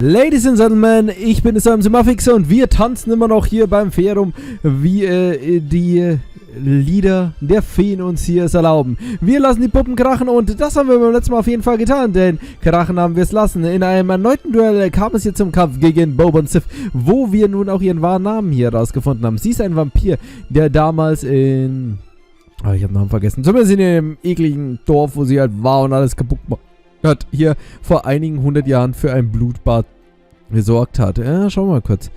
Ladies and Gentlemen, ich bin der Simafix und wir tanzen immer noch hier beim Fair rum, wie die Lieder der Feen uns hier es erlauben. Wir lassen die Puppen krachen und das haben wir beim letzten Mal auf jeden Fall getan, denn krachen haben wir es lassen. In einem erneuten Duell kam es hier zum Kampf gegen Bob und Sif, wo wir nun auch ihren wahren Namen hier rausgefunden haben. Sie ist ein Vampir, der damals in... Oh, ich habe den Namen vergessen. Zumindest in dem ekligen Dorf, wo sie halt war und alles kaputt hat, hier vor einigen 100 Jahren für ein Blutbad gesorgt hat. Ja, schauen wir mal kurz.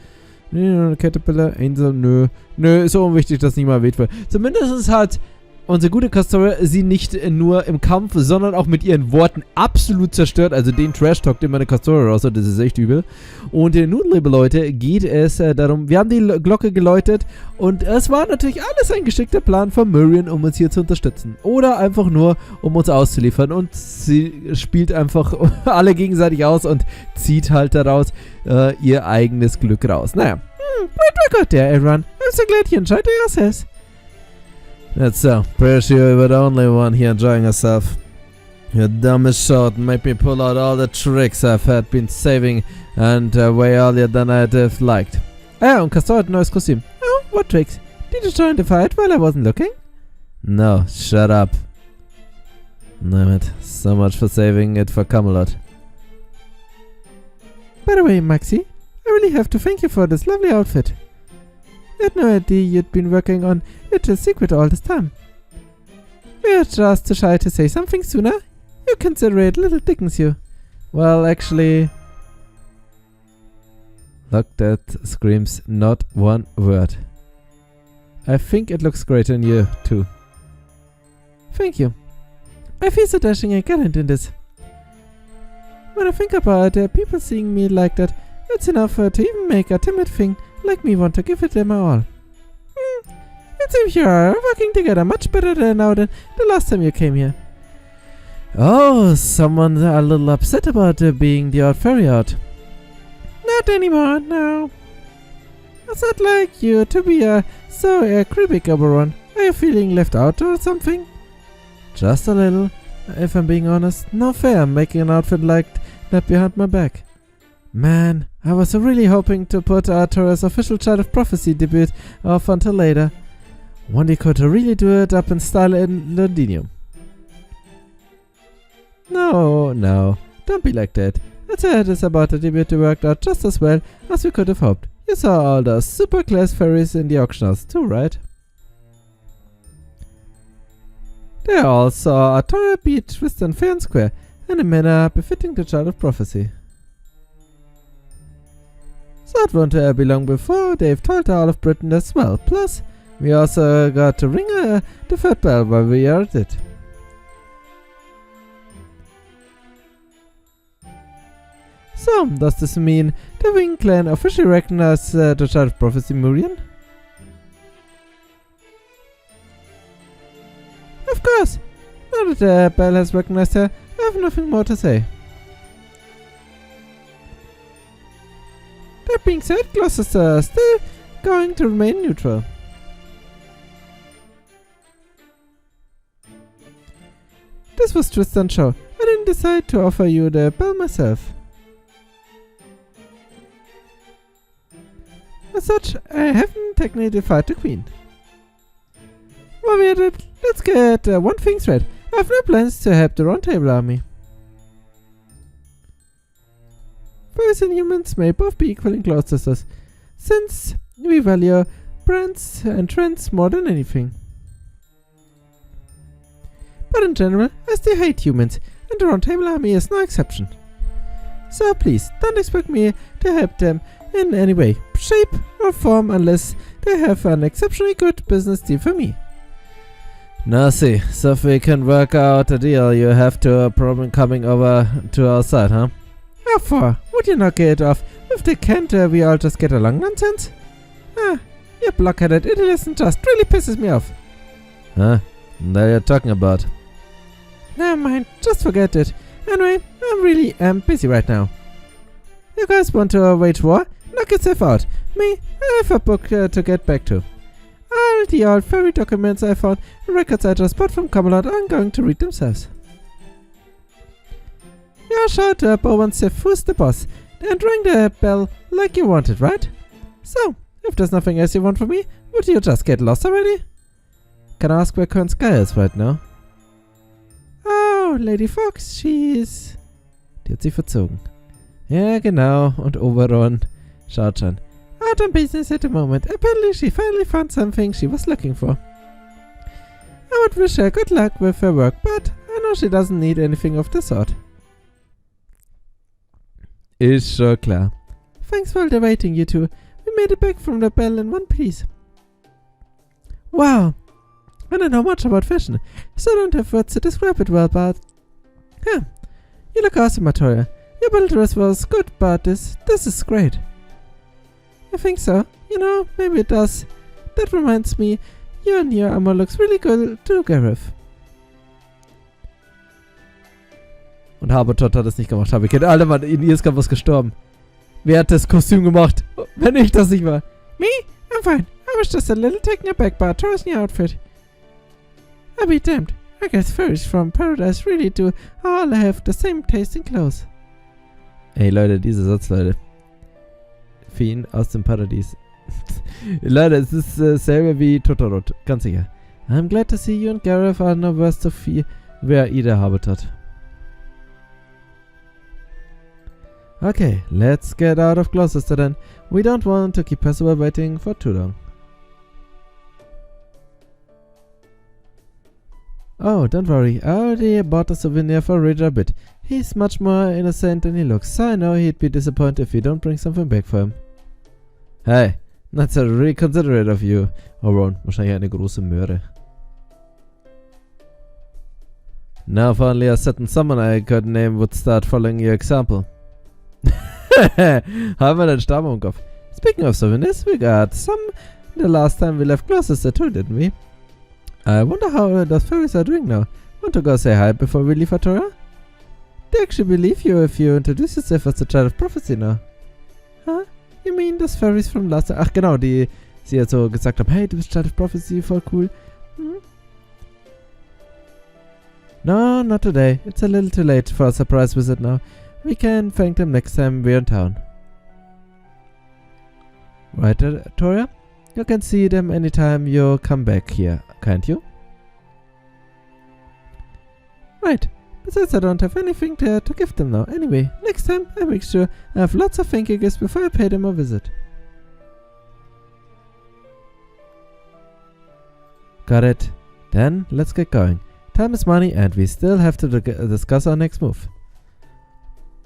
Caterpillar, Angel, nö. Nö, ist so unwichtig, dass nicht mal erwähnt wird. Zumindest hat unsere gute Castoria sie nicht nur im Kampf, sondern auch mit ihren Worten absolut zerstört. Also den Trash-Talk, den meine Castoria raus hat, das ist echt übel. Und nun, liebe Leute, geht es darum, wir haben die Glocke geläutet und es war natürlich alles ein geschickter Plan von Miriam, um uns hier zu unterstützen. Oder einfach nur, um uns auszuliefern. Und sie spielt einfach alle gegenseitig aus und zieht halt daraus ihr eigenes Glück raus. Naja. Wait, good there, everyone. I'm so glad you enjoyed yourselves. That's so. Pretty sure you were the only one here enjoying yourself. Your dumbest shot made me pull out all the tricks I've had been saving and way earlier than I'd have liked. Ah, und Castor hat ein neues Kostüm. Oh, what tricks? Did you join the fight while I wasn't looking? No, shut up. Damn it. So much for saving it for Camelot. By the way, Maxi, I really have to thank you for this lovely outfit. I had no idea you'd been working on it a secret all this time. We're just too shy to say something sooner. You consider it little dickens you. Well, actually... Look, that screams not one word. I think it looks great on you, too. Thank you. I feel so dashing and gallant in this. When I think about people seeing me like that, it's enough to even make a timid thing like me want to give it them all. It seems you are working together much better now than the last time you came here. Oh, someone a little upset about being the odd fairy out. Not anymore, no. It's not like you to be so critic, Oberon. Are you feeling left out or something? Just a little. If I'm being honest, no fair making an outfit like that behind my back. Man, I was really hoping to put Arthur's official Child of Prophecy debut off until later. One could really do it up in style in Londinium. No, don't be like that. I'd say it is about the debut worked out just as well as we could have hoped. You saw all those super class fairies in the auction house too, right? They all saw Arthur beat Tristan fair and square, in a manner befitting the Child of Prophecy. So it won't be long before they've told all of Britain as well. Plus, we also got to ring the third bell while we are at it. So, does this mean the Wing clan officially recognize the Child of Prophecy, Murian? Of course! Now that the bell has recognized her, I have nothing more to say. That being said, Gloucester is still going to remain neutral. This was Tristan's show. I didn't decide to offer you the bell myself. As such, I haven't technically fight the Queen. While we're at it, let's get one thing straight. I have no plans to help the Round Table Army. Fairies and humans may both be equal in Gloucesters, since we value brands and trends more than anything. But in general, I still hate humans, and the Round Table Army is no exception. So please, don't expect me to help them in any way, shape or form unless they have an exceptionally good business deal for me. Now see, so if we can work out a deal, you have to problem coming over to our side, huh? How far? Would you not get off if they can't we all just get along nonsense? Ah, your blockheaded idiotism just really pisses me off. Huh? What are you talking about? Never mind, just forget it. Anyway, I really am busy right now. You guys want to wage war? Knock yourself out. Me, I have a book to get back to. All the old fairy documents I found and records I just bought from Camelot are going to read themselves. Ja, schaut, Bob und Sif, who's the boss? and ring the bell like you wanted, right? So, if there's nothing else you want from me, would you just get lost already? Can I ask where Sky is right now? Oh, Lady Fox, she's... Die hat sich verzogen. Ja, genau. Und Oberon schaut schon. Out on business at the moment. Apparently she finally found something she was looking for. I would wish her good luck with her work, but I know she doesn't need anything of the sort. Ist schon klar. Thanks for the waiting, you two. We made it back from the bell in one piece. Wow. I don't know much about fashion, so I don't have words to describe it well, but... Yeah. You look awesome, Matoya. Your battle dress was good, but this is great. I think so. You know, maybe it does. That reminds me, your new armor looks really good too, Gareth. Und Habertot hat es nicht gemacht, habe ich. Alter Mann, in ihr ist gerade was gestorben. Wer hat das Kostüm gemacht? Wenn ich das nicht war. Me? I'm fine. I was just a little taken aback by Tora's new outfit. I'll be damned. I guess fairies from paradise really do all have the same taste in clothes. Ey Leute, dieser Satz, Leute. Feen aus dem Paradies. Leute, es ist selber wie Totorot, ganz sicher. I'm glad to see you and Gareth are no worse to fear wer either Habitat. Okay, let's get out of Gloucester then. We don't want to keep Percival waiting for too long. Oh, don't worry. I already bought a souvenir for Roger Bit. He's much more innocent than he looks, so I know he'd be disappointed if you don't bring something back for him. Hey, that's really considerate of you. Oberon, wahrscheinlich eine große Möhre. Now if only a certain someone I could name would start following your example. Haben wir den Stamm im Kopf. Speaking of souvenirs, we got some the last time we left Gloucester too, didn't we? I wonder how those fairies are doing now. Want to go say hi before we leave Atora? They actually believe you if you introduce yourself as the Child of Prophecy now. Huh? You mean those fairies from last time? Ach genau, die sie ja so gesagt haben, hey, du bist Child of Prophecy, voll cool. Hm? No, not today. It's a little too late for a surprise visit now. We can thank them next time we're in town. Right, Toria? You can see them anytime you come back here, can't you? Right. Besides, I don't have anything to give them now. Anyway, next time I make sure I have lots of thank you gifts before I pay them a visit. Got it. Then, let's get going. Time is money and we still have to discuss our next move.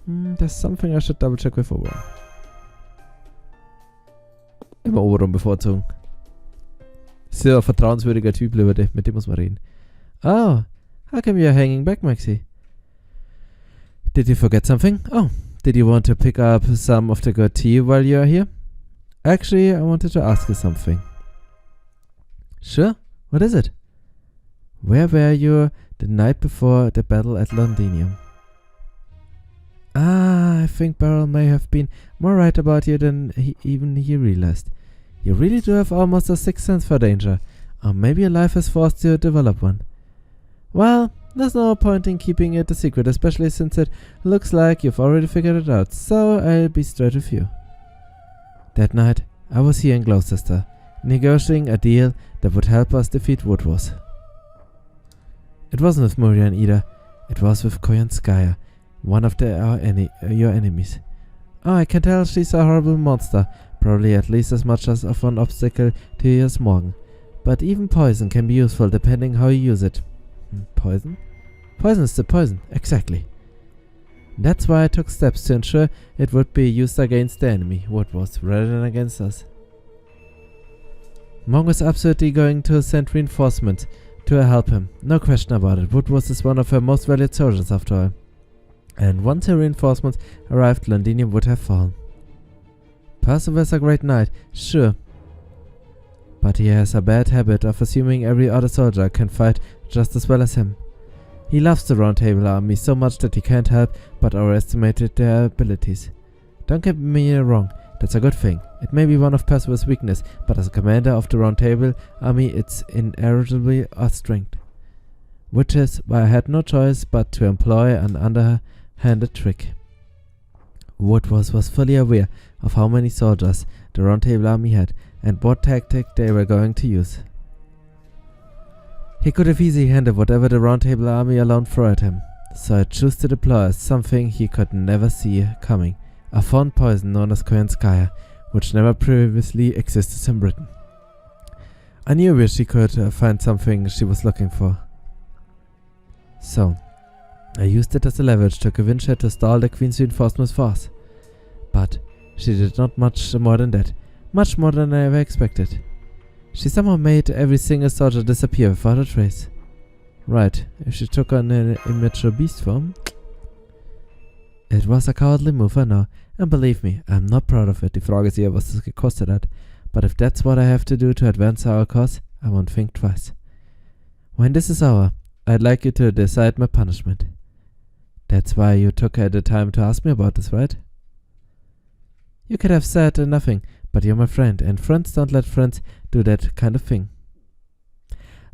There's something I should double check with Oberon. Immer Oberon bevorzugen. Sehr vertrauenswürdiger Typ, Leute. Mit dem muss man reden. Oh, how come you're hanging back, Maxi? Did you forget something? Oh, did you want to pick up some of the good tea while you're here? Actually, I wanted to ask you something. Sure, what is it? Where were you the night before the battle at Londinium? Ah, I think Beryl may have been more right about you than even he realized. You really do have almost a sixth sense for danger, or maybe your life has forced you to develop one. Well, there's no point in keeping it a secret, especially since it looks like you've already figured it out, so I'll be straight with you. That night, I was here in Gloucester, negotiating a deal that would help us defeat Woodwars. It wasn't with Murian either, it was with Koyanskaya, one of your enemies. Oh, I can tell she's a horrible monster, probably at least as much as of an obstacle to your Morgan. But even poison can be useful depending how you use it. Poison? Poison is the poison, exactly. That's why I took steps to ensure it would be used against the enemy, Woodwars, rather than against us. Monk is absolutely going to send reinforcements to help him, no question about it. Woodwars is one of her most valued soldiers after all. And once her reinforcements arrived, Londinium would have fallen. Percival's a great knight, sure. But he has a bad habit of assuming every other soldier can fight just as well as him. He loves the Round Table army so much that he can't help but overestimate their abilities. Don't get me wrong, that's a good thing. It may be one of Percival's weaknesses, but as a commander of the Round Table army, it's inherently a strength. Which is why I had no choice but to employ an underhanded trick. Wood was fully aware of how many soldiers the Round Table army had and what tactic they were going to use. He could have easily handled whatever the Round Table army alone threw at him, so he chose to deploy something he could never see coming, a foreign poison known as Koyanskaya, which never previously existed in Britain. I knew where she could find something she was looking for. So, I used it as a leverage to convince her to stall the Queen's reinforcement force. But she did not much more than that, much more than I ever expected. She somehow made every single soldier disappear without a trace. Right, if she took on an immature beast form... It was a cowardly move, I know, and believe me, I'm not proud of it. Die Frage ist eher, was das gekostet hat. But if that's what I have to do to advance our cause, I won't think twice. When this is over, I'd like you to decide my punishment. That's why you took the time to ask me about this, right? You could have said nothing, but you're my friend, and friends don't let friends do that kind of thing.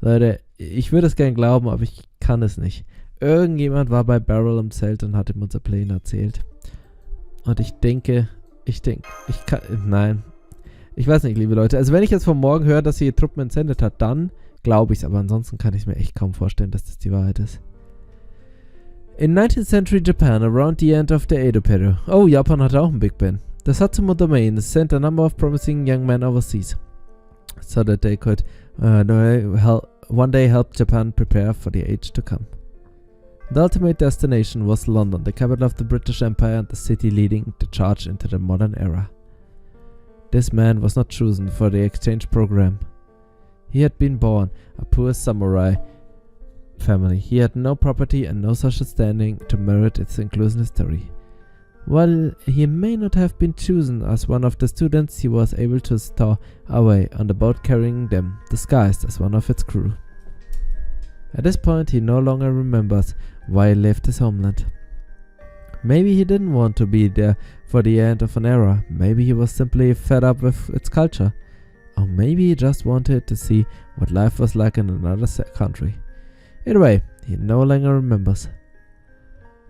Leute, ich würde es gern glauben, aber ich kann es nicht. Irgendjemand war bei Beryl im Zelt und hat ihm unser Plan erzählt. Und ich weiß nicht, liebe Leute. Also wenn ich jetzt von morgen höre, dass sie Truppen entsendet hat, dann glaube ich es. Aber ansonsten kann ich mir echt kaum vorstellen, dass das die Wahrheit ist. In 19th century Japan, around the end of the Edo period. Oh, Japan hatte auch ein Big Ben. The Satsuma domain sent a number of promising young men overseas, so that they could one day help Japan prepare for the age to come. The ultimate destination was London, the capital of the British Empire and the city leading the charge into the modern era. This man was not chosen for the exchange program. He had been born a poor samurai family. He had no property and no social standing to merit its inclusion history. While he may not have been chosen as one of the students, he was able to stow away on the boat carrying them, disguised as one of its crew. At this point, he no longer remembers why he left his homeland. Maybe he didn't want to be there for the end of an era. Maybe he was simply fed up with its culture. Or maybe he just wanted to see what life was like in another country. Either way, he no longer remembers.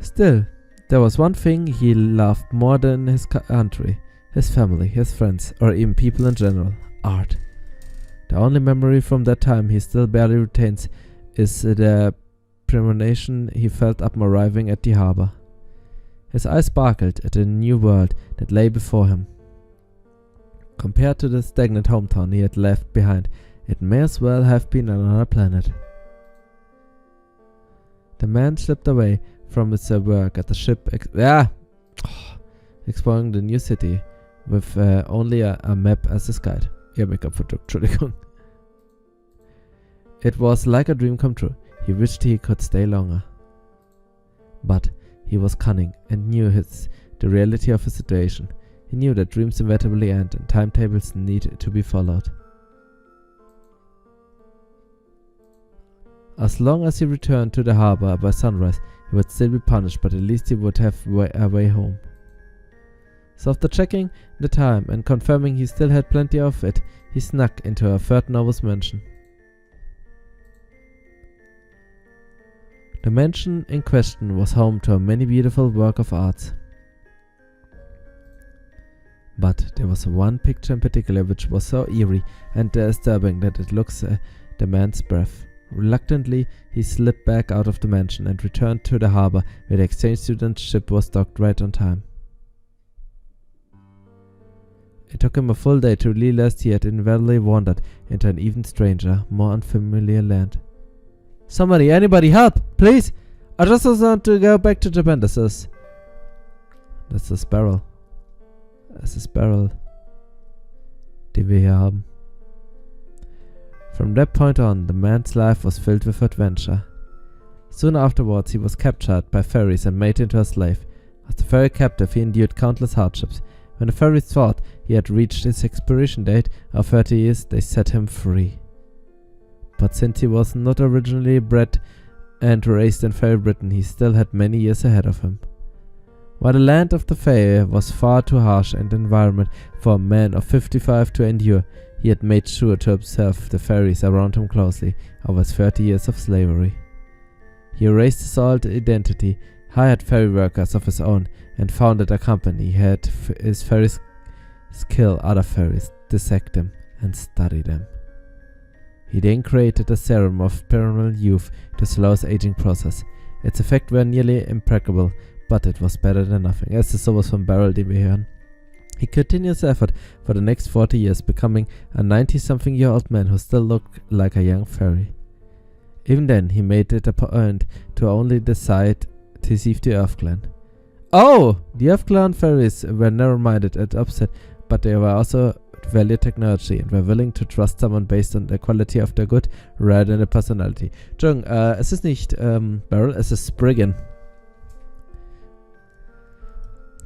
Still, there was one thing he loved more than his country, his family, his friends, or even people in general: art. The only memory from that time he still barely retains is the premonition he felt upon arriving at the harbor. His eyes sparkled at the new world that lay before him. Compared to the stagnant hometown he had left behind, it may as well have been another planet. The man slipped away from his work at the ship, exploring the new city with only a map as his guide. Ich hab mich grad verdrückt, Entschuldigung. It was like a dream come true. He wished he could stay longer. But he was cunning and knew the reality of his situation. He knew that dreams inevitably end and timetables need to be followed. As long as he returned to the harbor by sunrise, he would still be punished, but at least he would have a way home. So after checking the time and confirming he still had plenty of it, he snuck into a third noble's mansion. The mansion in question was home to many beautiful works of art. But there was one picture in particular which was so eerie and disturbing that it looks the man's breath. Reluctantly, he slipped back out of the mansion and returned to the harbor where the exchange student's ship was docked right on time. It took him a full day to realize he had inadvertently wandered into an even stranger, more unfamiliar land. Somebody, anybody, help! Please! I just want to go back to Japan. That's das Beryl. Das ist Beryl, die wir hier haben. From that point on, the man's life was filled with adventure. Soon afterwards, he was captured by fairies and made into a slave. As the fairy captive, he endured countless hardships. When the fairies thought he had reached his expiration date of 30 years, they set him free. But since he was not originally bred and raised in Fairy Britain, he still had many years ahead of him. While the land of the Fae was far too harsh an environment for a man of 55 to endure, he had made sure to observe the fairies around him closely over his 30 years of slavery. He erased his old identity, hired ferry workers of his own, and founded a company. He had his ferries kill other ferries, dissect them, and study them. He then created a serum of pyramidal youth to slow his aging process. Its effects were nearly impeccable, but it was better than nothing. Es ist sowas von Beryl, die wir hören. He continued his effort for the next 40 years, becoming a 90-something-year-old man who still looked like a young fairy. Even then, he made it a point to only decide to deceive the Earth Clan. Oh! The Earth Clan fairies were narrow-minded and upset, but they were also valued technology and were willing to trust someone based on the quality of their good rather than the personality. Entschuldigung, es ist nicht Beryl, es ist Spriggan.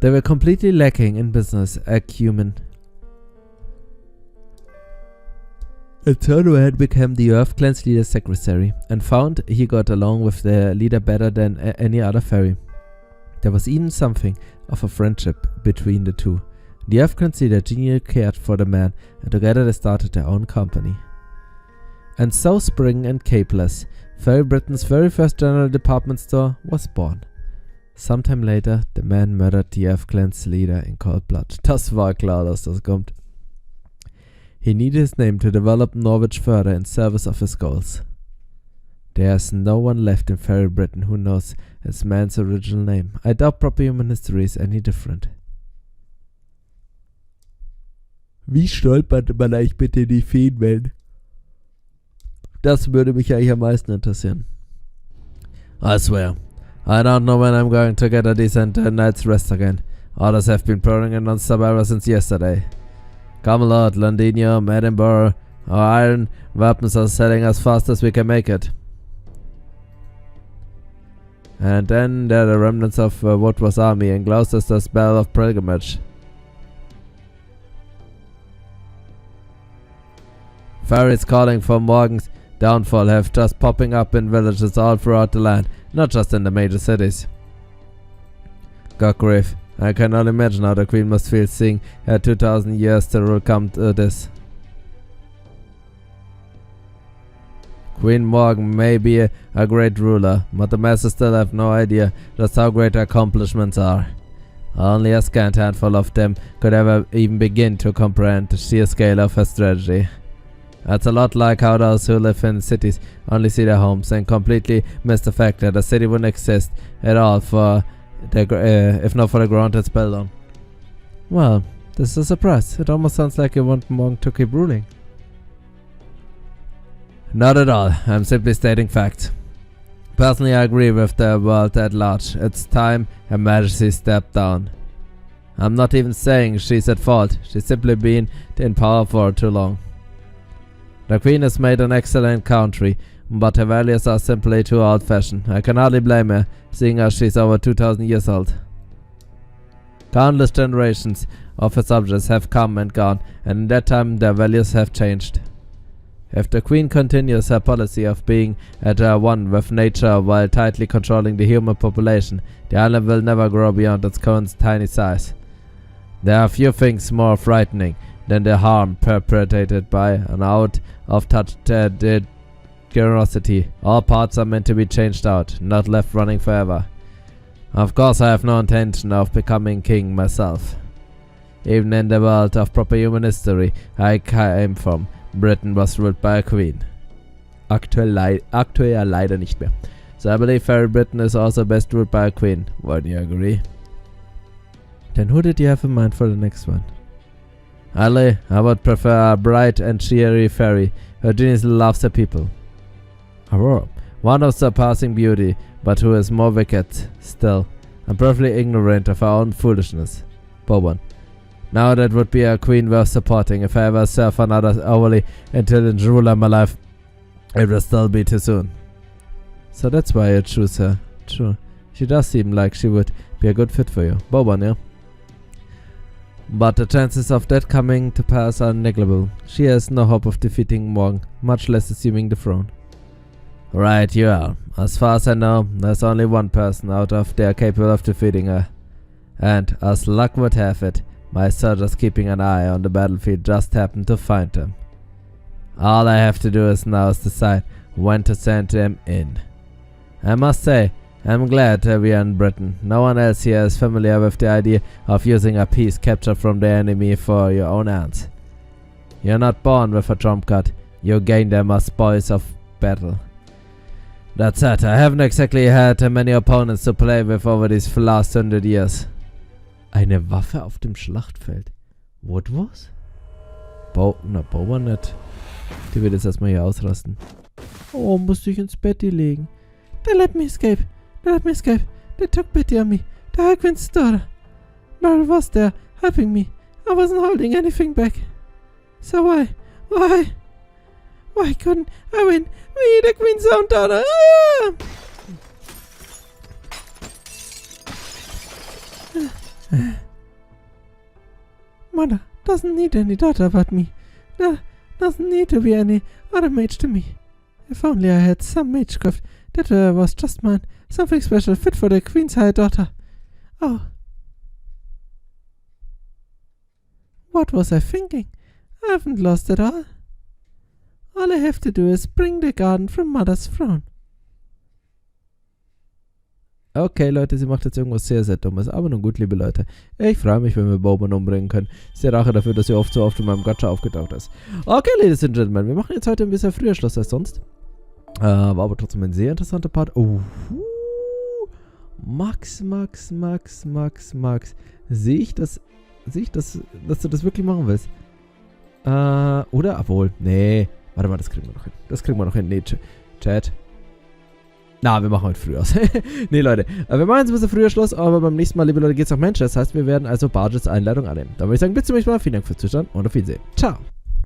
They were completely lacking in business acumen. And Turner had become the Earth Clan's leader's secretary, and found he got along with the leader better than any other fairy. There was even something of a friendship between the two. The Earth Clan's leader genuinely cared for the man, and together they started their own company. And so Spring and Capeless, Fairy Britain's very first general department store, was born. Sometime later, the man murdered the Earth Clan's leader in cold blood. Das war klar, dass das kommt. He needed his name to develop Norwich further in service of his goals. There's no one left in Fairy Britain who knows his man's original name. I doubt proper human history is any different. Wie stolperte man eigentlich bitte in die Feenwelt? Das würde mich eigentlich am meisten interessieren. I swear, I don't know when I'm going to get a decent night's rest again. Others have been pouring in non-stop ever since yesterday. Camelot, Londinium, Edinburgh, our iron weapons are selling as fast as we can make it. And then there are the remnants of what was army and Gloucester's Bell of Pilgrimage. Fairies calling for Morgan's downfall have just popping up in villages all throughout the land, not just in the major cities. God grief, I can only imagine how the Queen must feel seeing her 2000 years to rule come to this. Queen Morgan may be a great ruler, but the masses still have no idea just how great her accomplishments are. Only a scant handful of them could ever even begin to comprehend the sheer scale of her strategy. That's a lot like how those who live in cities only see their homes and completely miss the fact that a city wouldn't exist at all for if not for the ground it's built on. Well, this is a surprise. It almost sounds like you want Morgan to keep ruling. Not at all. I'm simply stating facts. Personally, I agree with the world at large. It's time Her Majesty stepped down. I'm not even saying she's at fault. She's simply been in power for too long. The Queen has made an excellent country, but her values are simply too old-fashioned. I can hardly blame her, seeing as she's over 2000 years old. Countless generations of her subjects have come and gone, and in that time their values have changed. If the Queen continues her policy of being at one with nature while tightly controlling the human population, the island will never grow beyond its current tiny size. There are few things more frightening than the harm perpetrated by an out-of-touch generosity. All parts are meant to be changed out, not left running forever. Of course, I have no intention of becoming king myself. Even in the world of proper human history I came from, Britain was ruled by a queen. Aktuell leider nicht mehr. So I believe Fairy Britain is also best ruled by a queen. Wouldn't you agree? Then who did you have in mind for the next one? I would prefer a bright and cheery fairy who genuinely loves her people. Aurora, one of surpassing beauty, but who is more wicked still, and perfectly ignorant of her own foolishness. Boban. Now that would be a queen worth supporting. If I ever serve another overly intelligent ruler in my life, it will still be too soon. So that's why you choose her. True. She does seem like she would be a good fit for you. Boban, yeah? But the chances of that coming to pass are negligible. She has no hope of defeating Morgan, much less assuming the throne. Right you are. As far as I know, there's only one person out of there capable of defeating her. And, as luck would have it, my soldiers keeping an eye on the battlefield just happened to find them. All I have to do now is decide when to send them in. I must say, I'm glad we are in Britain. No one else here is familiar with the idea of using a piece captured from the enemy for your own ends. You're not born with a trump card. You gain them as spoils of battle. That's it. I haven't exactly had many opponents to play with over these last 100 years. Eine Waffe auf dem Schlachtfeld. What was? Boba nicht. Die wird jetzt erstmal hier ausrasten. Oh, musste ich ins Bett legen. They let me escape. They took pity on me. The Hagwin's daughter. Beryl was there, helping me. I wasn't holding anything back. So why couldn't I win? Me, the Queen's own daughter. Mother doesn't need any daughter but me. There doesn't need to be any other mage to me. If only I had some magecraft that was just mine. Something special fit for the Queen's high daughter. Oh. What was I thinking? I haven't lost it all. All I have to do is bring the garden from Mother's throne. Okay, Leute, sie macht jetzt irgendwas sehr, sehr Dummes. Aber nun gut, liebe Leute. Ich freue mich, wenn wir Boban umbringen können. Ist die Rache dafür, dass sie oft so oft in meinem Gacha aufgetaucht ist. Okay, Ladies and Gentlemen, wir machen jetzt heute ein bisschen früher Schluss als sonst. War aber trotzdem ein sehr interessanter Part. Oh, Max. Sehe ich das, dass du das wirklich machen willst? Oder? Obwohl, nee. Warte mal, das kriegen wir noch hin. Nee, Chat. Na, wir machen heute früh aus. Nee, Leute. Wir machen jetzt ein bisschen früher Schluss, aber beim nächsten Mal, liebe Leute, geht's nach Manchester. Das heißt, wir werden also Barges Einladung annehmen. Dann würde ich sagen, bis zum nächsten Mal. Vielen Dank fürs Zuschauen und auf Wiedersehen. Ciao.